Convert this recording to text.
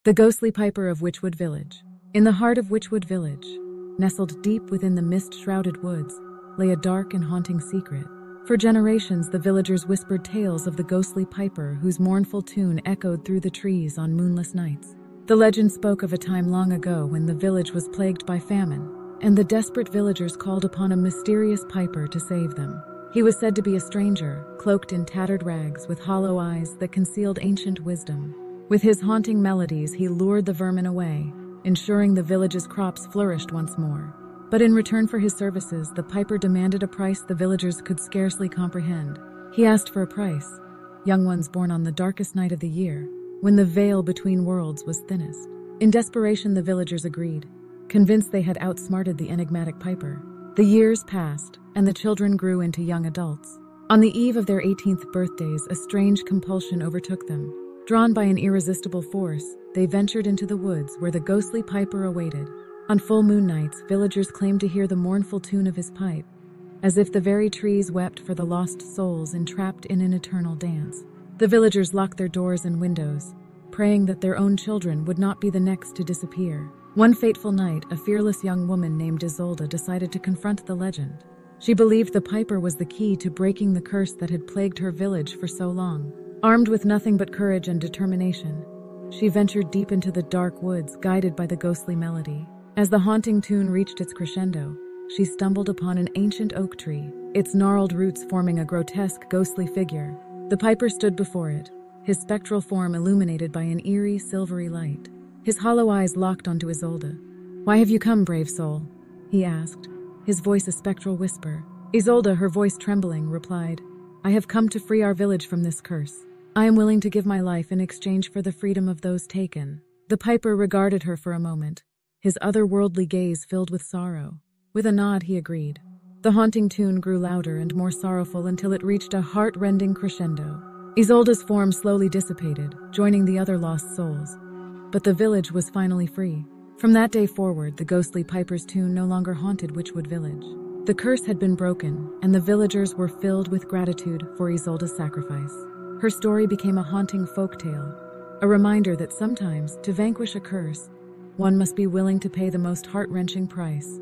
The ghostly piper of Wychwood village. In the heart of Wychwood village, nestled deep within the mist-shrouded woods, lay a dark and haunting secret. For generations, the villagers whispered tales of the ghostly piper whose mournful tune echoed through the trees on moonless nights. The legend spoke of a time long ago when the village was plagued by famine, and the desperate villagers called upon a mysterious piper to save them. He was said to be a stranger, cloaked in tattered rags with hollow eyes that concealed ancient wisdom. With his haunting melodies, he lured the vermin away, ensuring the village's crops flourished once more. But in return for his services, the piper demanded a price the villagers could scarcely comprehend. He asked for a price, young ones born on the darkest night of the year, when the veil between worlds was thinnest. In desperation, the villagers agreed, convinced they had outsmarted the enigmatic piper. The years passed, and the children grew into young adults. On the eve of their 18th birthdays, a strange compulsion overtook them. Drawn by an irresistible force, they ventured into the woods where the ghostly piper awaited. On full moon nights, villagers claimed to hear the mournful tune of his pipe, as if the very trees wept for the lost souls entrapped in an eternal dance. The villagers locked their doors and windows, praying that their own children would not be the next to disappear. One fateful night, a fearless young woman named Isolde decided to confront the legend. She believed the piper was the key to breaking the curse that had plagued her village for so long. Armed with nothing but courage and determination, she ventured deep into the dark woods, guided by the ghostly melody. As the haunting tune reached its crescendo, she stumbled upon an ancient oak tree, its gnarled roots forming a grotesque, ghostly figure. The piper stood before it, his spectral form illuminated by an eerie, silvery light. His hollow eyes locked onto Isolde. "Why have you come, brave soul?" he asked, his voice a spectral whisper. Isolde, her voice trembling, replied, "I have come to free our village from this curse. I am willing to give my life in exchange for the freedom of those taken." The piper regarded her for a moment, his otherworldly gaze filled with sorrow. With a nod, he agreed. The haunting tune grew louder and more sorrowful until it reached a heart-rending crescendo. Isolde's form slowly dissipated, joining the other lost souls. But the village was finally free. From that day forward, the ghostly piper's tune no longer haunted Wychwood village. The curse had been broken, and the villagers were filled with gratitude for Isolde's sacrifice. Her story became a haunting folk tale, a reminder that sometimes, to vanquish a curse, one must be willing to pay the most heart-wrenching price.